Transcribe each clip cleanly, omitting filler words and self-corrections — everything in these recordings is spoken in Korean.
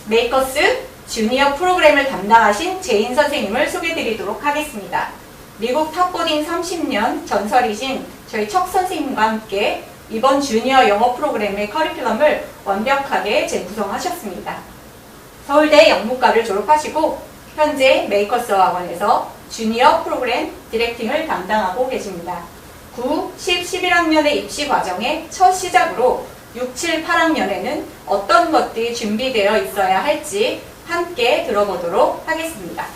메이커스 주니어 프로그램을 담당하신 제인 선생님을 소개드리도록 하겠습니다. 미국 탑보딩 30년 전설이신 저희 척 선생님과 함께 이번 주니어 영어 프로그램의 커리큘럼을 완벽하게 재구성하셨습니다. 서울대 영문과를 졸업하시고 현재 메이커스 학원에서 주니어 프로그램 디렉팅을 담당하고 계십니다. 9, 10, 11학년의 입시 과정의 첫 시작으로 6, 7, 8학년에는 어떤 것들이 준비되어 있어야 할지 함께 들어보도록 하겠습니다.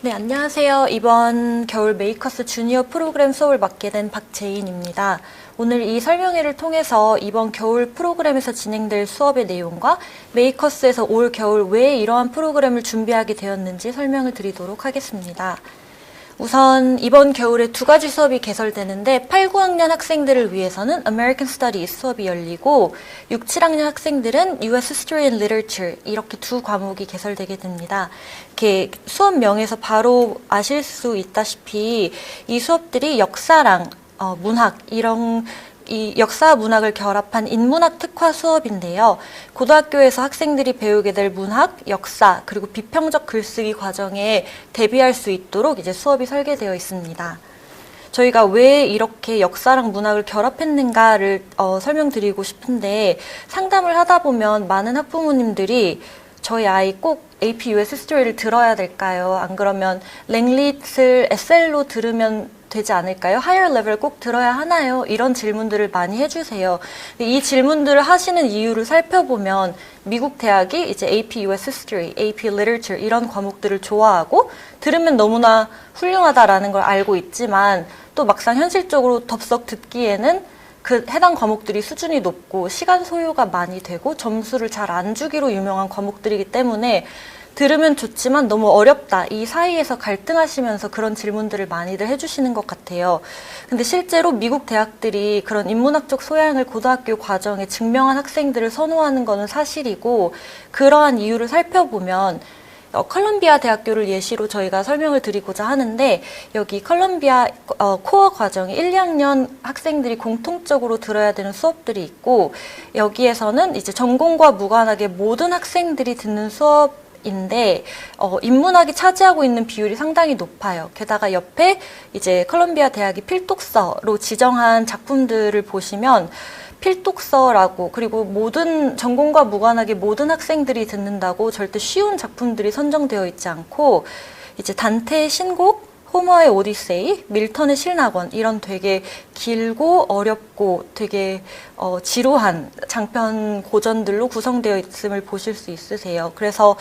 네, 안녕하세요. 이번 겨울 메이커스 주니어 프로그램 수업을 맡게 된 박재인입니다. 오늘 이 설명회를 통해서 이번 겨울 프로그램에서 진행될 수업의 내용과 메이커스에서 올 겨울 왜 이러한 프로그램을 준비하게 되었는지 설명을 드리도록 하겠습니다. 우선 이번 겨울에 두 가지 수업이 개설되는데 8, 9학년 학생들을 위해서는 American Studies 수업이 열리고 6, 7학년 학생들은 US History and Literature 이렇게 두 과목이 개설되게 됩니다. 이렇게 수업명에서 바로 아실 수 있다시피 이 수업들이 역사랑 문학 이 역사와 문학을 결합한 인문학 특화 수업인데요. 고등학교에서 학생들이 배우게 될 문학, 역사, 그리고 비평적 글쓰기 과정에 대비할 수 있도록 이제 수업이 설계되어 있습니다. 저희가 왜 이렇게 역사랑 문학을 결합했는가를 설명드리고 싶은데 상담을 하다 보면 많은 학부모님들이 저희 아이 꼭 AP US History를 들어야 될까요? 안 그러면 랭릿을 SL로 들으면 되지 않을까요? 하이어 레벨 꼭 들어야 하나요? 이런 질문들을 많이 해주세요. 이 질문들을 하시는 이유를 살펴보면 미국 대학이 이제 AP US History, AP Literature 이런 과목들을 좋아하고 들으면 너무나 훌륭하다라는 걸 알고 있지만 또 막상 현실적으로 덥석 듣기에는 그 해당 과목들이 수준이 높고 시간 소요가 많이 되고 점수를 잘 안 주기로 유명한 과목들이기 때문에 들으면 좋지만 너무 어렵다. 이 사이에서 갈등하시면서 그런 질문들을 많이들 해주시는 것 같아요. 근데 실제로 미국 대학들이 그런 인문학적 소양을 고등학교 과정에 증명한 학생들을 선호하는 것은 사실이고 그러한 이유를 살펴보면 컬럼비아 대학교를 예시로 저희가 설명을 드리고자 하는데 여기 컬럼비아 코어 과정에 1, 2학년 학생들이 공통적으로 들어야 되는 수업들이 있고 여기에서는 이제 전공과 무관하게 모든 학생들이 듣는 수업 인데 인문학이 차지하고 있는 비율이 상당히 높아요. 게다가 옆에 이제 컬럼비아 대학이 필독서로 지정한 작품들을 보시면 필독서라고 그리고 모든 전공과 무관하게 모든 학생들이 듣는다고 절대 쉬운 작품들이 선정되어 있지 않고 이제 단테의 신곡, 호머의 오디세이, 밀턴의 실낙원 이런 되게 길고 어렵고 되게 지루한 장편 고전들로 구성되어 있음을 보실 수 있으세요. 그래서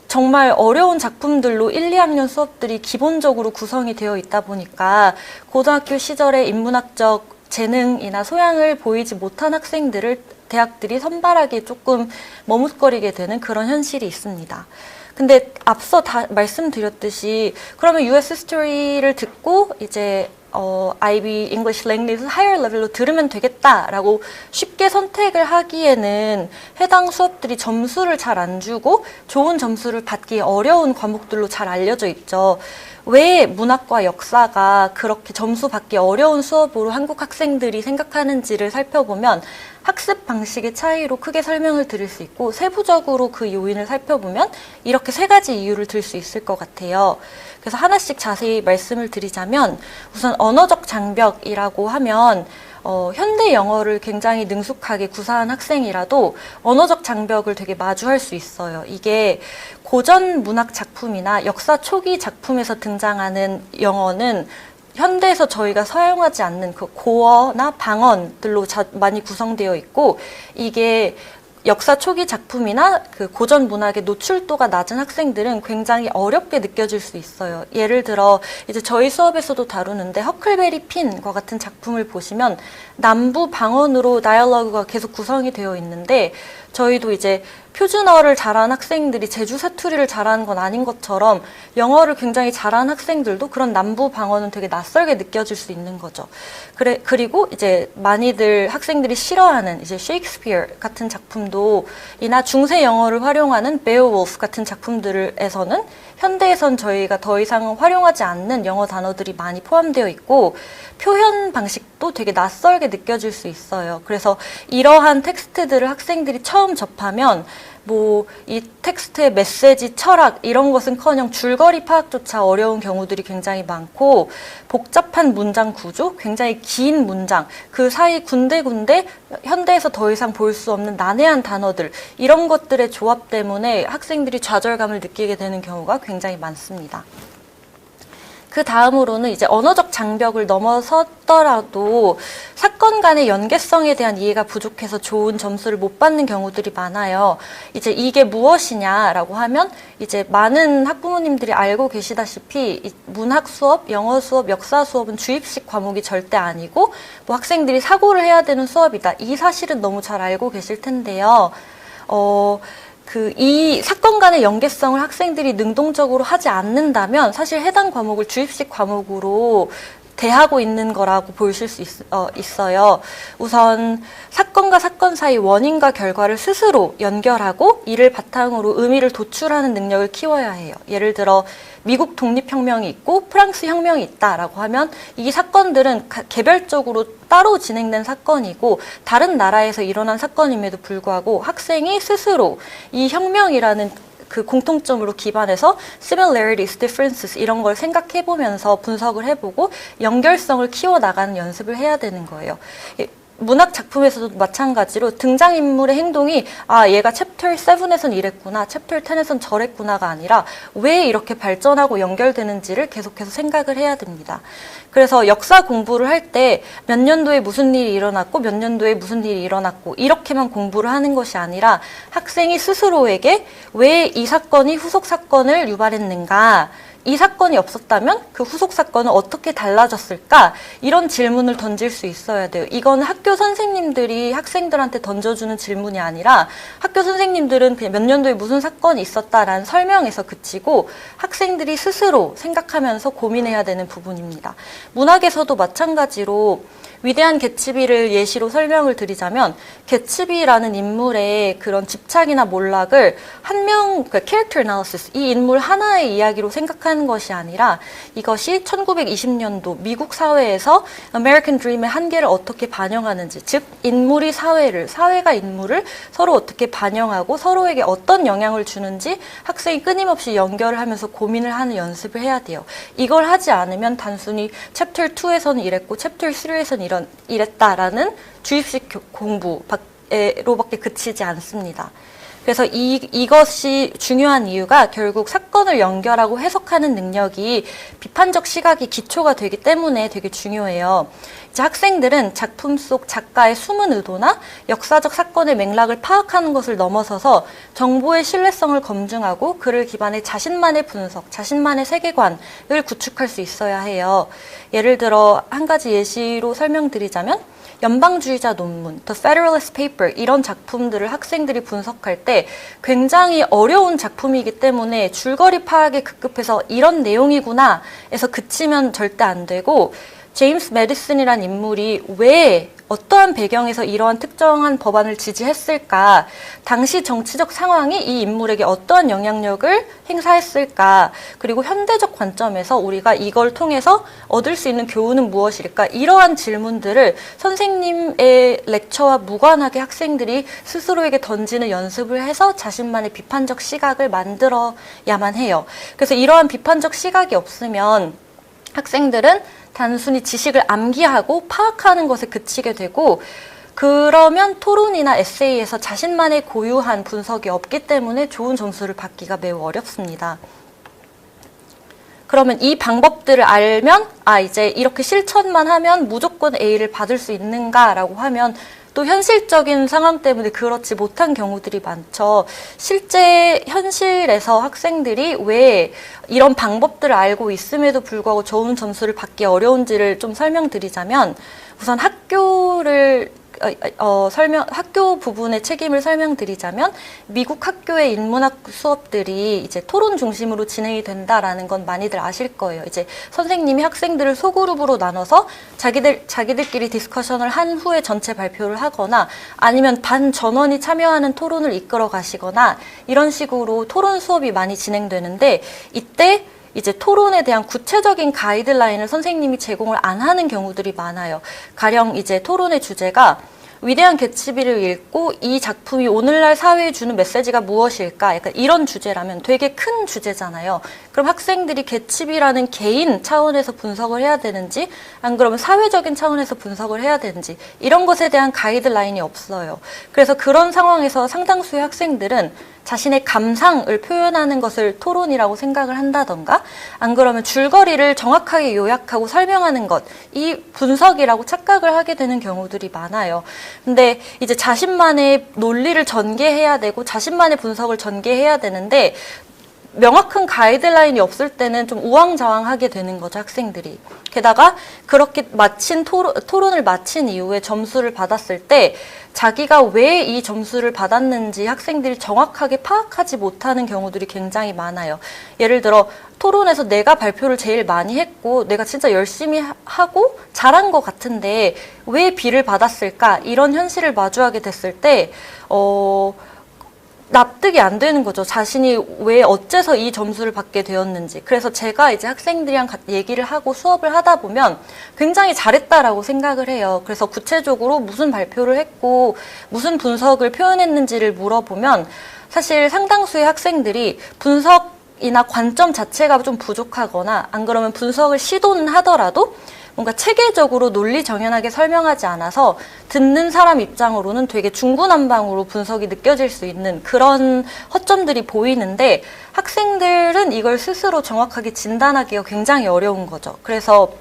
정말 어려운 작품들로 1, 2학년 수업들이 기본적으로 구성이 되어 있다 보니까 고등학교 시절에 인문학적 재능이나 소양을 보이지 못한 학생들을 대학들이 선발하기에 조금 머뭇거리게 되는 그런 현실이 있습니다. 근데 앞서 다 말씀드렸듯이 그러면 US History를 듣고 이제 IB English Language Higher Level로 들으면 되겠다라고 쉽게 선택을 하기에는 해당 수업들이 점수를 잘 안 주고 좋은 점수를 받기 어려운 과목들로 잘 알려져 있죠. 왜 문학과 역사가 그렇게 점수 받기 어려운 수업으로 한국 학생들이 생각하는지를 살펴보면 학습 방식의 차이로 크게 설명을 드릴 수 있고 세부적으로 그 요인을 살펴보면 이렇게 세 가지 이유를 들 수 있을 것 같아요. 그래서 하나씩 자세히 말씀을 드리자면 우선 언어적 장벽이라고 하면 현대 영어를 굉장히 능숙하게 구사한 학생이라도 언어적 장벽을 되게 마주할 수 있어요. 이게 고전 문학 작품이나 역사 초기 작품에서 등장하는 영어는 현대에서 저희가 사용하지 않는 그 고어나 방언들로 많이 구성되어 있고 이게 역사 초기 작품이나 그 고전 문학의 노출도가 낮은 학생들은 굉장히 어렵게 느껴질 수 있어요. 예를 들어 이제 저희 수업에서도 다루는데 허클베리 핀과 같은 작품을 보시면 남부 방언으로 다이얼로그가 계속 구성이 되어 있는데 저희도 이제 표준어를 잘하는 학생들이 제주 사투리를 잘하는 건 아닌 것처럼 영어를 굉장히 잘하는 학생들도 그런 남부 방언은 되게 낯설게 느껴질 수 있는 거죠. 그리고 이제 많이들 학생들이 싫어하는 이제 셰익스피어 같은 작품도 이나 중세 영어를 활용하는 베어울프 같은 작품들에서는 현대에선 저희가 더 이상 활용하지 않는 영어 단어들이 많이 포함되어 있고 표현 방식도 되게 낯설게 느껴질 수 있어요. 그래서 이러한 텍스트들을 학생들이 처음 접하면 뭐 이 텍스트의 메시지, 철학 이런 것은커녕 줄거리 파악조차 어려운 경우들이 굉장히 많고 복잡한 문장 구조, 굉장히 긴 문장, 그 사이 군데군데 현대에서 더 이상 볼 수 없는 난해한 단어들 이런 것들의 조합 때문에 학생들이 좌절감을 느끼게 되는 경우가 굉장히 많습니다. 그 다음으로는 이제 언어적 장벽을 넘어섰더라도 사건 간의 연계성에 대한 이해가 부족해서 좋은 점수를 못 받는 경우들이 많아요. 이제 이게 무엇이냐라고 하면 이제 많은 학부모님들이 알고 계시다시피 이 문학 수업, 영어 수업, 역사 수업은 주입식 과목이 절대 아니고 뭐 학생들이 사고를 해야 되는 수업이다. 이 사실은 너무 잘 알고 계실 텐데요. 이 사건 간의 연계성을 학생들이 능동적으로 하지 않는다면 사실 해당 과목을 주입식 과목으로 대하고 있는 거라고 보실 수 있어요. 우선 사건과 사건 사이 원인과 결과를 스스로 연결하고 이를 바탕으로 의미를 도출하는 능력을 키워야 해요. 예를 들어 미국 독립혁명이 있고 프랑스 혁명이 있다라고 하면 이 사건들은 개별적으로 따로 진행된 사건이고 다른 나라에서 일어난 사건임에도 불구하고 학생이 스스로 이 혁명이라는 그 공통점으로 기반해서 similarities, differences 이런 걸 생각해 보면서 분석을 해보고 연결성을 키워나가는 연습을 해야 되는 거예요. 문학 작품에서도 마찬가지로 등장인물의 행동이 얘가 챕터 7에선 이랬구나, 챕터 10에선 저랬구나가 아니라 왜 이렇게 발전하고 연결되는지를 계속해서 생각을 해야 됩니다. 그래서 역사 공부를 할 때 몇 년도에 무슨 일이 일어났고 몇 년도에 무슨 일이 일어났고 이렇게만 공부를 하는 것이 아니라 학생이 스스로에게 왜 이 사건이 후속 사건을 유발했는가, 이 사건이 없었다면 그 후속 사건은 어떻게 달라졌을까? 이런 질문을 던질 수 있어야 돼요. 이건 학교 선생님들이 학생들한테 던져주는 질문이 아니라 학교 선생님들은 그냥 몇 년도에 무슨 사건이 있었다라는 설명에서 그치고 학생들이 스스로 생각하면서 고민해야 되는 부분입니다. 문학에서도 마찬가지로 위대한 개츠비를 예시로 설명을 드리자면 개츠비라는 인물의 그런 집착이나 몰락을 character analysis, 이 인물 하나의 이야기로 생각하는 것이 아니라 이것이 1920년도 미국 사회에서 American Dream의 한계를 어떻게 반영하는지, 즉 인물이 사회가 인물을 서로 어떻게 반영하고 서로에게 어떤 영향을 주는지 학생이 끊임없이 연결을 하면서 고민을 하는 연습을 해야 돼요. 이걸 하지 않으면 단순히 챕터 2에서는 이랬고 챕터 3에서는 이랬다라는 주입식 공부로밖에 그치지 않습니다. 그래서 이것이 중요한 이유가 결국 사건을 연결하고 해석하는 능력이 비판적 시각이 기초가 되기 때문에 되게 중요해요. 이제 학생들은 작품 속 작가의 숨은 의도나 역사적 사건의 맥락을 파악하는 것을 넘어서서 정보의 신뢰성을 검증하고 그를 기반해 자신만의 분석, 자신만의 세계관을 구축할 수 있어야 해요. 예를 들어 한 가지 예시로 설명드리자면 연방주의자 논문, The Federalist Paper 이런 작품들을 학생들이 분석할 때 굉장히 어려운 작품이기 때문에 줄거리 파악에 급급해서 이런 내용이구나 해서 그치면 절대 안 되고 제임스 매디슨이란 인물이 왜 어떠한 배경에서 이러한 특정한 법안을 지지했을까, 당시 정치적 상황이 이 인물에게 어떠한 영향력을 행사했을까, 그리고 현대적 관점에서 우리가 이걸 통해서 얻을 수 있는 교훈은 무엇일까, 이러한 질문들을 선생님의 렉처와 무관하게 학생들이 스스로에게 던지는 연습을 해서 자신만의 비판적 시각을 만들어야만 해요. 그래서 이러한 비판적 시각이 없으면 학생들은 단순히 지식을 암기하고 파악하는 것에 그치게 되고 그러면 토론이나 에세이에서 자신만의 고유한 분석이 없기 때문에 좋은 점수를 받기가 매우 어렵습니다. 그러면 이 방법들을 알면 이제 이렇게 실천만 하면 무조건 A를 받을 수 있는가라고 하면 또 현실적인 상황 때문에 그렇지 못한 경우들이 많죠. 실제 현실에서 학생들이 왜 이런 방법들을 알고 있음에도 불구하고 좋은 점수를 받기 어려운지를 좀 설명드리자면 우선 학교를 학교 부분의 책임을 설명드리자면 미국 학교의 인문학 수업들이 이제 토론 중심으로 진행이 된다라는 건 많이들 아실 거예요. 이제 선생님이 학생들을 소그룹으로 나눠서 자기들끼리 디스커션을 한 후에 전체 발표를 하거나 아니면 반 전원이 참여하는 토론을 이끌어 가시거나 이런 식으로 토론 수업이 많이 진행되는데 이때 이제 토론에 대한 구체적인 가이드라인을 선생님이 제공을 안 하는 경우들이 많아요. 가령 이제 토론의 주제가 위대한 개츠비를 읽고 이 작품이 오늘날 사회에 주는 메시지가 무엇일까? 약간 이런 주제라면 되게 큰 주제잖아요. 그럼 학생들이 개츠비라는 개인 차원에서 분석을 해야 되는지 안 그러면 사회적인 차원에서 분석을 해야 되는지 이런 것에 대한 가이드라인이 없어요. 그래서 그런 상황에서 상당수의 학생들은 자신의 감상을 표현하는 것을 토론이라고 생각을 한다던가 안 그러면 줄거리를 정확하게 요약하고 설명하는 것, 이 분석이라고 착각을 하게 되는 경우들이 많아요. 근데 이제 자신만의 논리를 전개해야 되고 자신만의 분석을 전개해야 되는데 명확한 가이드라인이 없을 때는 좀 우왕좌왕하게 되는 거죠, 학생들이. 게다가 그렇게 토론을 마친 이후에 점수를 받았을 때 자기가 왜 이 점수를 받았는지 학생들이 정확하게 파악하지 못하는 경우들이 굉장히 많아요. 예를 들어 토론에서 내가 발표를 제일 많이 했고 내가 진짜 열심히 하고 잘한 것 같은데 왜 B를 받았을까? 이런 현실을 마주하게 됐을 때 납득이 안 되는 거죠. 자신이 왜 어째서 이 점수를 받게 되었는지. 그래서 제가 이제 학생들이랑 얘기를 하고 수업을 하다 보면 굉장히 잘했다라고 생각을 해요. 그래서 구체적으로 무슨 발표를 했고 무슨 분석을 표현했는지를 물어보면 사실 상당수의 학생들이 분석이나 관점 자체가 좀 부족하거나 안 그러면 분석을 시도는 하더라도 뭔가 체계적으로 논리 정연하게 설명하지 않아서 듣는 사람 입장으로는 되게 중구난방으로 분석이 느껴질 수 있는 그런 허점들이 보이는데 학생들은 이걸 스스로 정확하게 진단하기가 굉장히 어려운 거죠. 그래서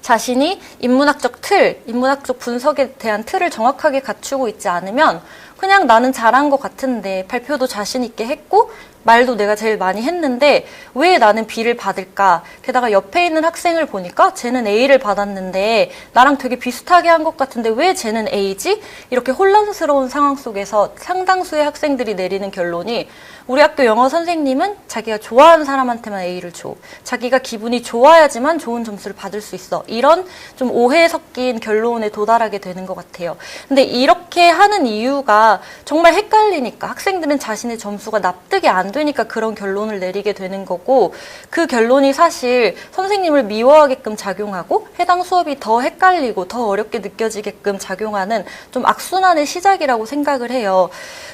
자신이 인문학적 분석에 대한 틀을 정확하게 갖추고 있지 않으면 그냥 나는 잘한 것 같은데 발표도 자신 있게 했고 말도 내가 제일 많이 했는데 왜 나는 B를 받을까? 게다가 옆에 있는 학생을 보니까 쟤는 A를 받았는데 나랑 되게 비슷하게 한 것 같은데 왜 쟤는 A지? 이렇게 혼란스러운 상황 속에서 상당수의 학생들이 내리는 결론이 우리 학교 영어 선생님은 자기가 좋아하는 사람한테만 A를 줘. 자기가 기분이 좋아야지만 좋은 점수를 받을 수 있어. 이런 좀 오해 섞인 결론에 도달하게 되는 것 같아요. 근데 이렇게 하는 이유가 정말 헷갈리니까 학생들은 자신의 점수가 납득이 안 되니까 그런 결론을 내리게 되는 거고 그 결론이 사실 선생님을 미워하게끔 작용하고 해당 수업이 더 헷갈리고 더 어렵게 느껴지게끔 작용하는 좀 악순환의 시작이라고 생각을 해요.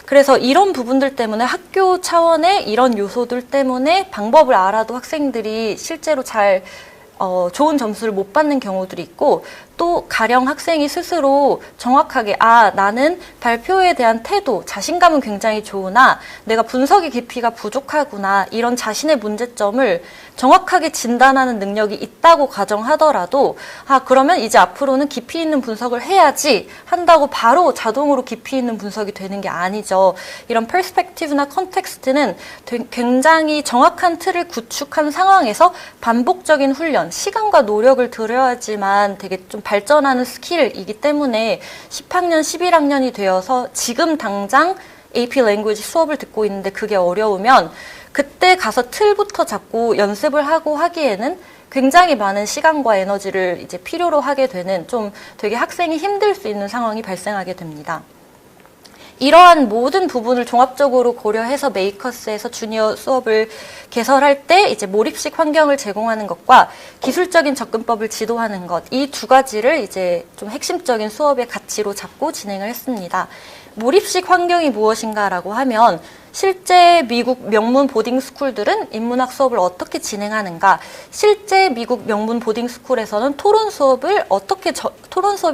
그래서 이런 부분들 때문에 학교 차원의 이런 요소들 때문에 방법을 알아도 학생들이 실제로 잘 좋은 점수를 못 받는 경우들이 있고 또 가령 학생이 스스로 정확하게 나는 발표에 대한 태도, 자신감은 굉장히 좋으나 내가 분석의 깊이가 부족하구나 이런 자신의 문제점을 정확하게 진단하는 능력이 있다고 가정하더라도 그러면 이제 앞으로는 깊이 있는 분석을 해야지 한다고 바로 자동으로 깊이 있는 분석이 되는 게 아니죠. 이런 퍼스펙티브나 컨텍스트는 굉장히 정확한 틀을 구축한 상황에서 반복적인 훈련, 시간과 노력을 들여야지만 되게 좀 발전하는 스킬이기 때문에 10학년, 11학년이 되어서 지금 당장 AP 랭귀지 수업을 듣고 있는데 그게 어려우면 그때 가서 틀부터 잡고 연습을 하고 하기에는 굉장히 많은 시간과 에너지를 이제 필요로 하게 되는 좀 되게 학생이 힘들 수 있는 상황이 발생하게 됩니다. 이러한 모든 부분을 종합적으로 고려해서 메이커스에서 주니어 수업을 개설할 때 이제 몰입식 환경을 제공하는 것과 기술적인 접근법을 지도하는 것, 이 두 가지를 이제 좀 핵심적인 수업의 가치로 잡고 진행을 했습니다. 몰입식 환경이 무엇인가라고 하면 실제 미국 명문 보딩 스쿨들은 인문학 수업을 어떻게 진행하는가, 실제 미국 명문 보딩 스쿨에서는 토론 수업이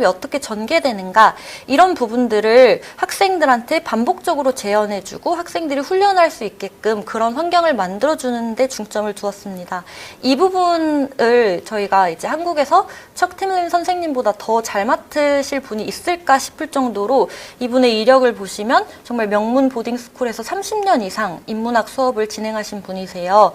어떻게 전개되는가, 이런 부분들을 학생들한테 반복적으로 재현해주고 학생들이 훈련할 수 있게끔 그런 환경을 만들어주는 데 중점을 두었습니다. 이 부분을 저희가 이제 한국에서 척 팀린 선생님보다 더 잘 맡으실 분이 있을까 싶을 정도로 이분의 이력을 보시면 정말 명문 보딩 스쿨에서 30년 이상 인문학 수업을 진행하신 분이세요.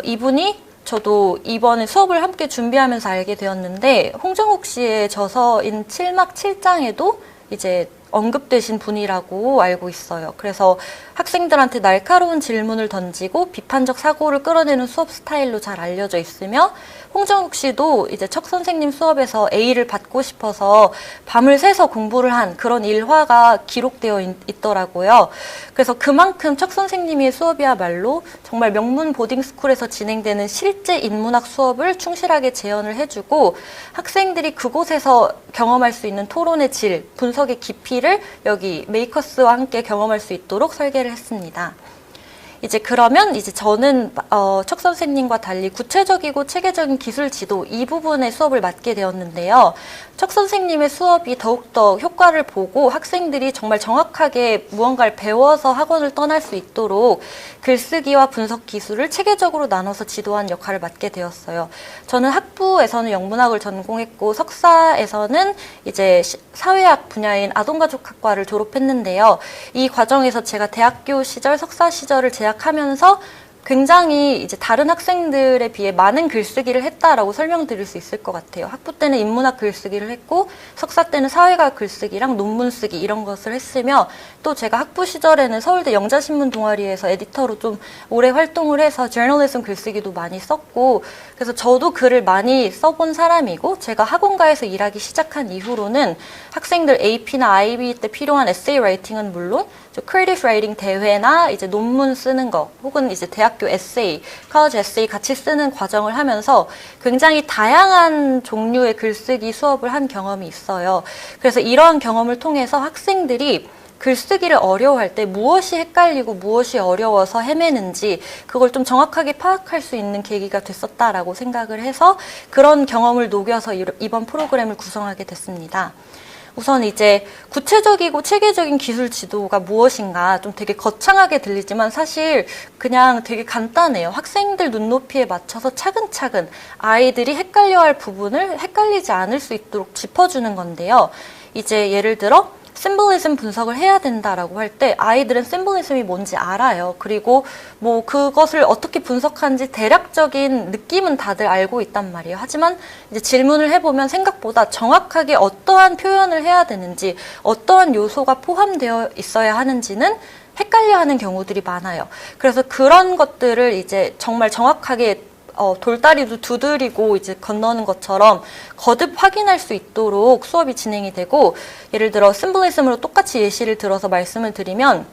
이분이 저도 이번에 수업을 함께 준비하면서 알게 되었는데 홍정욱 씨의 저서인 7막 7장에도 이제 언급되신 분이라고 알고 있어요. 그래서 학생들한테 날카로운 질문을 던지고 비판적 사고를 끌어내는 수업 스타일로 잘 알려져 있으며 홍정욱 씨도 이제 척 선생님 수업에서 A를 받고 싶어서 밤을 새서 공부를 한 그런 일화가 기록되어 있더라고요. 그래서 그만큼 척 선생님의 수업이야말로 정말 명문 보딩스쿨에서 진행되는 실제 인문학 수업을 충실하게 재현을 해주고 학생들이 그곳에서 경험할 수 있는 토론의 질, 분석의 깊이를 여기 메이커스와 함께 경험할 수 있도록 설계를 했습니다. 이제 그러면 이제 저는 척 선생님과 달리 구체적이고 체계적인 기술 지도 이 부분의 수업을 맡게 되었는데요. 척 선생님의 수업이 더욱더 효과를 보고 학생들이 정말 정확하게 무언가를 배워서 학원을 떠날 수 있도록 글쓰기와 분석 기술을 체계적으로 나눠서 지도하는 역할을 맡게 되었어요. 저는 학부에서는 영문학을 전공했고 석사에서는 이제 사회학 분야인 아동가족학과를 졸업했는데요. 이 과정에서 제가 대학교 시절, 석사 시절을 제약하면서 굉장히 이제 다른 학생들에 비해 많은 글쓰기를 했다라고 설명드릴 수 있을 것 같아요. 학부 때는 인문학 글쓰기를 했고 석사 때는 사회과학 글쓰기랑 논문 쓰기 이런 것을 했으며 또 제가 학부 시절에는 서울대 영자신문 동아리에서 에디터로 좀 오래 활동을 해서 저널리즘 글쓰기도 많이 썼고 그래서 저도 글을 많이 써본 사람이고 제가 학원가에서 일하기 시작한 이후로는 학생들 AP나 IB 때 필요한 에세이 라이팅은 물론 크리에이티브 라이팅 대회나 이제 논문 쓰는 거 혹은 이제 대학교 에세이, college 에세이 같이 쓰는 과정을 하면서 굉장히 다양한 종류의 글쓰기 수업을 한 경험이 있어요. 그래서 이러한 경험을 통해서 학생들이 글쓰기를 어려워할 때 무엇이 헷갈리고 무엇이 어려워서 헤매는지 그걸 좀 정확하게 파악할 수 있는 계기가 됐었다라고 생각을 해서 그런 경험을 녹여서 이번 프로그램을 구성하게 됐습니다. 우선 이제 구체적이고 체계적인 기술 지도가 무엇인가 좀 되게 거창하게 들리지만 사실 그냥 되게 간단해요. 학생들 눈높이에 맞춰서 차근차근 아이들이 헷갈려할 부분을 헷갈리지 않을 수 있도록 짚어주는 건데요. 이제 예를 들어 심볼리즘 분석을 해야 된다라고 할 때 아이들은 심볼리즘이 뭔지 알아요. 그리고 뭐 그것을 어떻게 분석하는지 대략적인 느낌은 다들 알고 있단 말이에요. 하지만 이제 질문을 해보면 생각보다 정확하게 어떠한 표현을 해야 되는지 어떠한 요소가 포함되어 있어야 하는지는 헷갈려하는 경우들이 많아요. 그래서 그런 것들을 이제 정말 정확하게 돌다리도 두드리고 이제 건너는 것처럼 거듭 확인할 수 있도록 수업이 진행이 되고 예를 들어 심볼리즘으로 똑같이 예시를 들어서 말씀을 드리면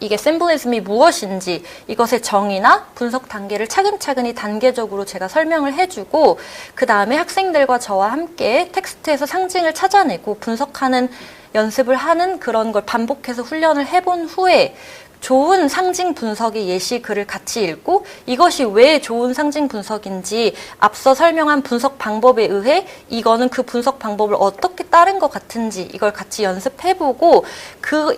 이게 심볼리즘이 무엇인지 이것의 정의나 분석 단계를 차근차근히 단계적으로 제가 설명을 해주고 그 다음에 학생들과 저와 함께 텍스트에서 상징을 찾아내고 분석하는 연습을 하는 그런 걸 반복해서 훈련을 해본 후에 좋은 상징 분석의 예시 글을 같이 읽고 이것이 왜 좋은 상징 분석인지 앞서 설명한 분석 방법에 의해 이거는 그 분석 방법을 어떻게 따른 것 같은지 이걸 같이 연습해보고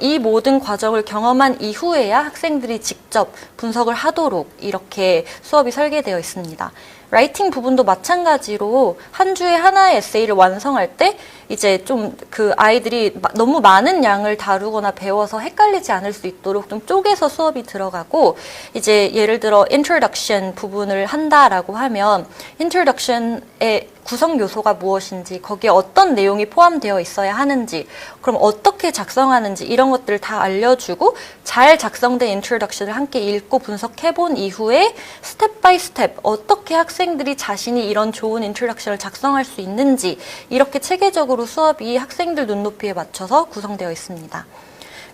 이 모든 과정을 경험한 이후에야 학생들이 직접 분석을 하도록 이렇게 수업이 설계되어 있습니다. 라이팅 부분도 마찬가지로 한 주에 하나의 에세이를 완성할 때 이제 좀 그 아이들이 너무 많은 양을 다루거나 배워서 헷갈리지 않을 수 있도록 좀 쪼개서 수업이 들어가고 이제 예를 들어 introduction 부분을 한다라고 하면 introduction의 구성 요소가 무엇인지 거기에 어떤 내용이 포함되어 있어야 하는지 그럼 어떻게 작성하는지 이런 것들을 다 알려주고 잘 작성된 introduction을 함께 읽고 분석해본 이후에 스텝 바이 스텝 어떻게 학생들이 자신이 이런 좋은 introduction을 작성할 수 있는지 이렇게 체계적으로 수업이 학생들 눈높이에 맞춰서 구성되어 있습니다.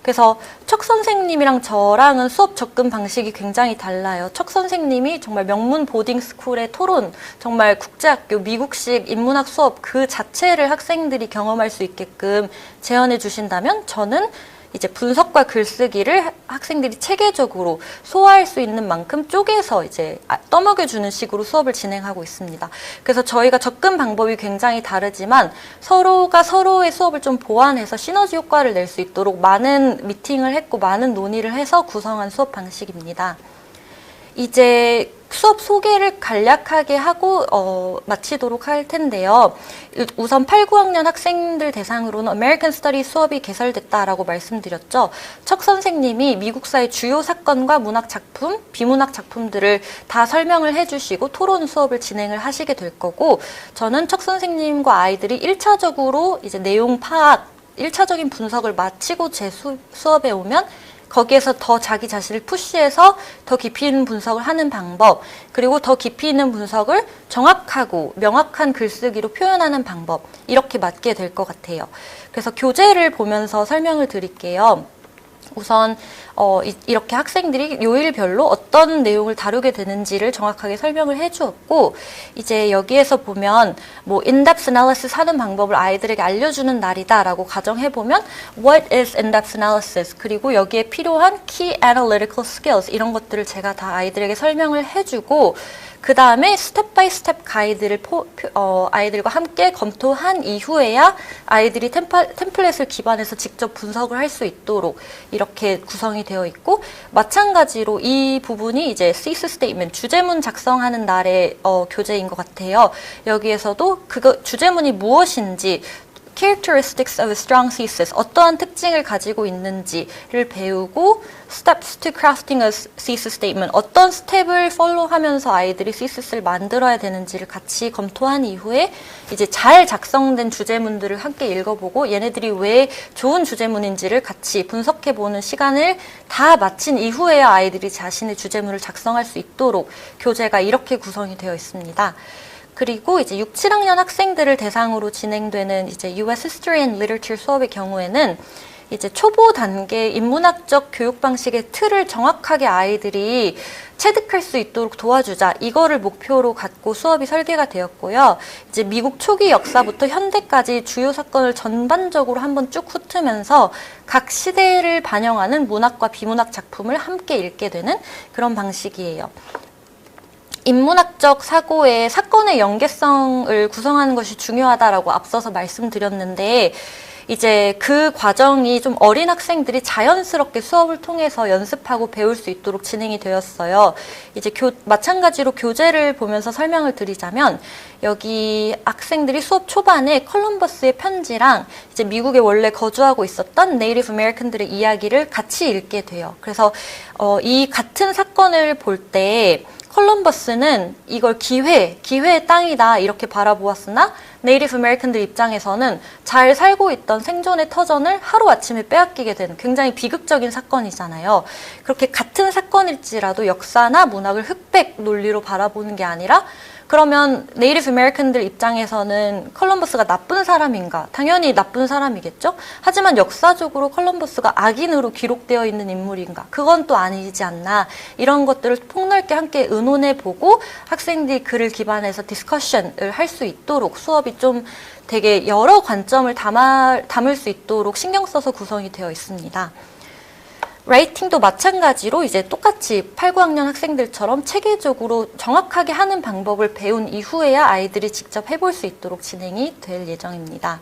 그래서 척 선생님이랑 저랑은 수업 접근 방식이 굉장히 달라요. 척 선생님이 정말 명문 보딩스쿨의 토론, 정말 국제학교 미국식 인문학 수업 그 자체를 학생들이 경험할 수 있게끔 재현해 주신다면 저는 이제 분석과 글쓰기를 학생들이 체계적으로 소화할 수 있는 만큼 쪼개서 이제 떠먹여주는 식으로 수업을 진행하고 있습니다. 그래서 저희가 접근 방법이 굉장히 다르지만 서로가 서로의 수업을 좀 보완해서 시너지 효과를 낼 수 있도록 많은 미팅을 했고 많은 논의를 해서 구성한 수업 방식입니다. 이제 수업 소개를 간략하게 하고 마치도록 할 텐데요. 우선 8, 9학년 학생들 대상으로는 American Studies 수업이 개설됐다라고 말씀드렸죠. 척 선생님이 미국사의 주요 사건과 문학 작품, 비문학 작품들을 다 설명을 해주시고 토론 수업을 진행을 하시게 될 거고, 저는 척 선생님과 아이들이 1차적으로 이제 내용 파악, 1차적인 분석을 마치고 제 수업에 오면 거기에서 더 자기 자신을 푸시해서 더 깊이 있는 분석을 하는 방법, 그리고 더 깊이 있는 분석을 정확하고 명확한 글쓰기로 표현하는 방법, 이렇게 맞게 될 것 같아요. 그래서 교재를 보면서 설명을 드릴게요. 우선 이렇게 학생들이 요일별로 어떤 내용을 다루게 되는지를 정확하게 설명을 해주었고, 이제 여기에서 보면 뭐 in-depth analysis 하는 방법을 아이들에게 알려주는 날이다라고 가정해보면 what is in-depth analysis, 그리고 여기에 필요한 key analytical skills, 이런 것들을 제가 다 아이들에게 설명을 해주고, 그 다음에 스텝 바이 스텝 가이드를 아이들과 함께 검토한 이후에야 아이들이 템플릿을 기반해서 직접 분석을 할 수 있도록 이렇게 구성이 되어 있고, 마찬가지로 이 부분이 이제 thesis statement, 주제문 작성하는 날의 교재인 것 같아요. 여기에서도 주제문이 무엇인지, characteristics of a strong thesis, 어떠한 특징을 가지고 있는지를 배우고, steps to crafting a thesis statement, 어떤 스텝을 follow하면서 아이들이 thesis를 만들어야 되는지를 같이 검토한 이후에 이제 잘 작성된 주제문들을 함께 읽어보고 얘네들이 왜 좋은 주제문인지를 같이 분석해보는 시간을 다 마친 이후에야 아이들이 자신의 주제문을 작성할 수 있도록 교재가 이렇게 구성이 되어 있습니다. 그리고 이제 6, 7학년 학생들을 대상으로 진행되는 이제 US History and Literature 수업의 경우에는 이제 초보 단계 인문학적 교육 방식의 틀을 정확하게 아이들이 체득할 수 있도록 도와주자, 이거를 목표로 갖고 수업이 설계가 되었고요. 이제 미국 초기 역사부터 현대까지 주요 사건을 전반적으로 한번 쭉 훑으면서 각 시대를 반영하는 문학과 비문학 작품을 함께 읽게 되는 그런 방식이에요. 인문학적 사고의 사건의 연계성을 구성하는 것이 중요하다라고 앞서서 말씀드렸는데, 이제 그 과정이 좀 어린 학생들이 자연스럽게 수업을 통해서 연습하고 배울 수 있도록 진행이 되었어요. 이제 마찬가지로 교재를 보면서 설명을 드리자면, 여기 학생들이 수업 초반에 컬럼버스의 편지랑 이제 미국에 원래 거주하고 있었던 네이티브 아메리칸들의 이야기를 같이 읽게 돼요. 그래서 이 같은 사건을 볼 때 컬럼버스는 이걸 기회의 땅이다 이렇게 바라보았으나, 네이티브 아메리칸들 입장에서는 잘 살고 있던 생존의 터전을 하루아침에 빼앗기게 되는 굉장히 비극적인 사건이잖아요. 그렇게 같은 사건일지라도 역사나 문학을 흑백 논리로 바라보는 게 아니라, 그러면 네이티브 아메리칸들 입장에서는 컬럼버스가 나쁜 사람인가? 당연히 나쁜 사람이겠죠? 하지만 역사적으로 컬럼버스가 악인으로 기록되어 있는 인물인가? 그건 또 아니지 않나? 이런 것들을 폭넓게 함께 의논해보고 학생들이 그를 기반해서 디스커션을 할 수 있도록 수업이 좀 되게 여러 관점을 담을 수 있도록 신경 써서 구성이 되어 있습니다. 라이팅도 마찬가지로 이제 똑같이 8, 9학년 학생들처럼 체계적으로 정확하게 하는 방법을 배운 이후에야 아이들이 직접 해볼 수 있도록 진행이 될 예정입니다.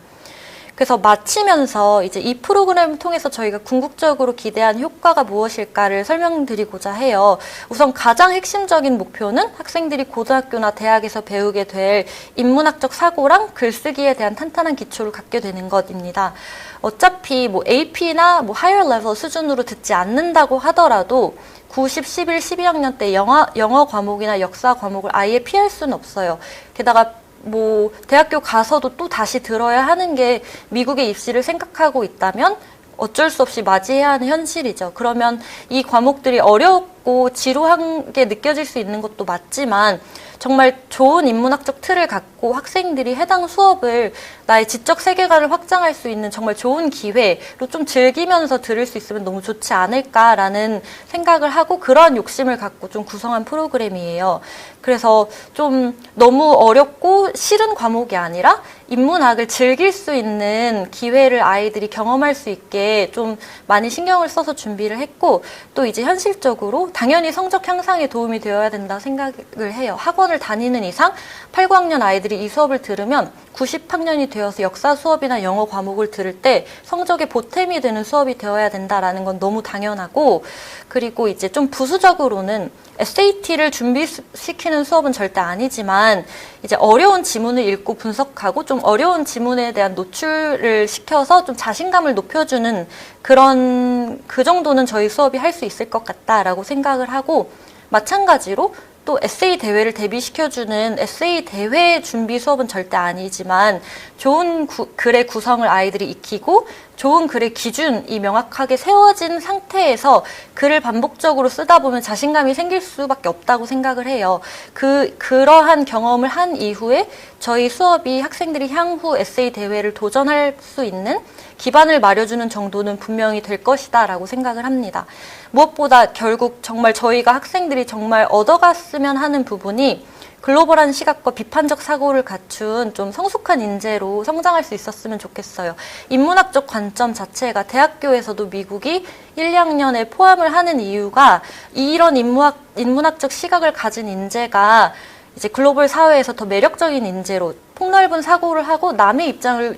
그래서 마치면서 이제 이 프로그램을 통해서 저희가 궁극적으로 기대한 효과가 무엇일까를 설명드리고자 해요. 우선 가장 핵심적인 목표는 학생들이 고등학교나 대학에서 배우게 될 인문학적 사고랑 글쓰기에 대한 탄탄한 기초를 갖게 되는 것입니다. 어차피 뭐 AP나 뭐 higher level 수준으로 듣지 않는다고 하더라도 90, 11, 12학년 때 영어 과목이나 역사 과목을 아예 피할 수는 없어요. 게다가 뭐 대학교 가서도 또 다시 들어야 하는 게 미국의 입시를 생각하고 있다면 어쩔 수 없이 맞이해야 하는 현실이죠. 그러면 이 과목들이 어렵고 지루한 게 느껴질 수 있는 것도 맞지만, 정말 좋은 인문학적 틀을 갖고 학생들이 해당 수업을 나의 지적 세계관을 확장할 수 있는 정말 좋은 기회로 좀 즐기면서 들을 수 있으면 너무 좋지 않을까라는 생각을 하고 그러한 욕심을 갖고 좀 구성한 프로그램이에요. 그래서 좀 너무 어렵고 싫은 과목이 아니라 인문학을 즐길 수 있는 기회를 아이들이 경험할 수 있게 좀 많이 신경을 써서 준비를 했고, 또 이제 현실적으로 당연히 성적 향상에 도움이 되어야 된다 생각을 해요. 학원을 다니는 이상 8, 9학년 아이들이 이 수업을 들으면 90학년이 되어서 역사 수업이나 영어 과목을 들을 때 성적에 보탬이 되는 수업이 되어야 된다라는 건 너무 당연하고, 그리고 이제 좀 부수적으로는 SAT를 준비시키는 수업은 절대 아니지만 이제 어려운 지문을 읽고 분석하고 좀 어려운 지문에 대한 노출을 시켜서 좀 자신감을 높여주는 그 정도는 저희 수업이 할 수 있을 것 같다라고 생각을 하고, 마찬가지로 또 에세이 대회를 대비시켜주는 에세이 대회 준비 수업은 절대 아니지만 좋은 글의 구성을 아이들이 익히고 좋은 글의 기준이 명확하게 세워진 상태에서 글을 반복적으로 쓰다 보면 자신감이 생길 수밖에 없다고 생각을 해요. 그러한 경험을 한 이후에 저희 수업이 학생들이 향후 에세이 대회를 도전할 수 있는 기반을 마련해주는 정도는 분명히 될 것이다 라고 생각을 합니다. 무엇보다 결국 정말 저희가 학생들이 정말 얻어갔으면 하는 부분이 글로벌한 시각과 비판적 사고를 갖춘 좀 성숙한 인재로 성장할 수 있었으면 좋겠어요. 인문학적 관점 자체가 대학교에서도 미국이 1, 2학년에 포함을 하는 이유가 이런 인문학적 시각을 가진 인재가 이제 글로벌 사회에서 더 매력적인 인재로 폭넓은 사고를 하고 남의 입장을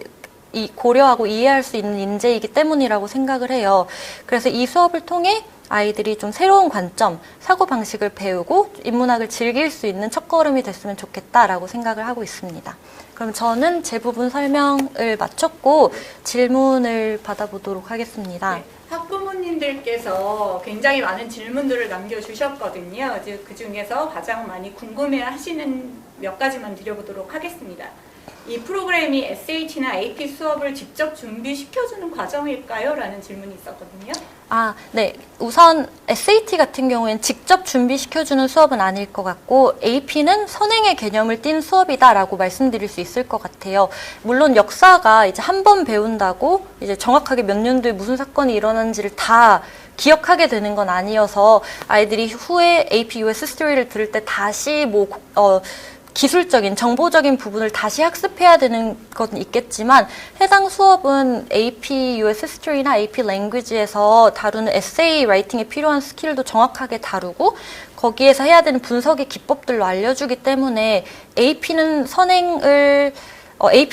고려하고 이해할 수 있는 인재이기 때문이라고 생각을 해요. 그래서 이 수업을 통해 아이들이 좀 새로운 관점, 사고방식을 배우고 인문학을 즐길 수 있는 첫걸음이 됐으면 좋겠다라고 생각을 하고 있습니다. 그럼 저는 제 부분 설명을 마쳤고 질문을 받아보도록 하겠습니다. 네, 학부모님들께서 굉장히 많은 질문들을 남겨주셨거든요. 그 중에서 가장 많이 궁금해하시는 몇 가지만 드려보도록 하겠습니다. 이 프로그램이 SAT나 AP 수업을 직접 준비시켜주는 과정일까요? 라는 질문이 있었거든요. 네. 우선 SAT 같은 경우에는 직접 준비시켜주는 수업은 아닐 것 같고 AP는 선행의 개념을 띈 수업이다라고 말씀드릴 수 있을 것 같아요. 물론 역사가 이제 한 번 배운다고 이제 정확하게 몇 년도에 무슨 사건이 일어난지를 다 기억하게 되는 건 아니어서 아이들이 후에 AP US History를 들을 때 다시 기술적인, 정보적인 부분을 다시 학습해야 되는 건 있겠지만 해당 수업은 AP US History나 AP Language에서 다루는 에세이 라이팅에 필요한 스킬도 정확하게 다루고 거기에서 해야 되는 분석의 기법들로 알려주기 때문에 AP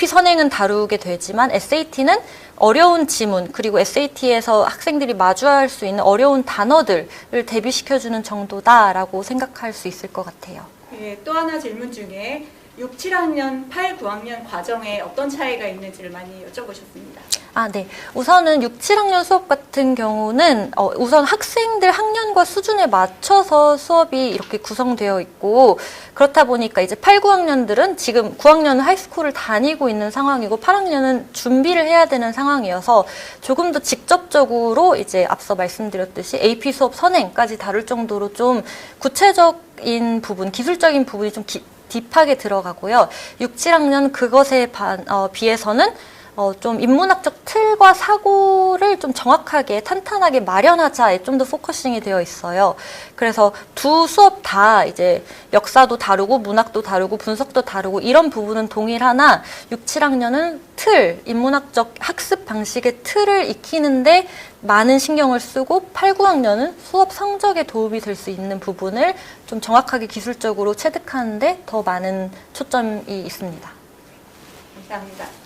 선행은 다루게 되지만 SAT는 어려운 지문 그리고 SAT에서 학생들이 마주할 수 있는 어려운 단어들을 대비시켜주는 정도다라고 생각할 수 있을 것 같아요. 네, 또 하나 질문 중에 6, 7학년, 8, 9학년 과정에 어떤 차이가 있는지를 많이 여쭤보셨습니다. 네. 우선은 6, 7학년 수업 같은 경우는 우선 학생들 학년과 수준에 맞춰서 수업이 이렇게 구성되어 있고 그렇다 보니까 이제 8, 9학년들은 지금 9학년은 하이스쿨을 다니고 있는 상황이고 8학년은 준비를 해야 되는 상황이어서 조금 더 직접적으로 이제 앞서 말씀드렸듯이 AP 수업 선행까지 다룰 정도로 좀 구체적인 부분, 기술적인 부분이 좀 딥하게 들어가고요. 6, 7학년 그것에 비해서는 좀 인문학적 틀과 사고를 좀 정확하게 탄탄하게 마련하자에 좀 더 포커싱이 되어 있어요. 그래서 두 수업 다 이제 역사도 다루고 문학도 다루고 분석도 다루고 이런 부분은 동일하나 6, 7학년은 인문학적 학습 방식의 틀을 익히는데 많은 신경을 쓰고 8, 9학년은 수업 성적에 도움이 될 수 있는 부분을 좀 정확하게 기술적으로 체득하는데 더 많은 초점이 있습니다. 감사합니다.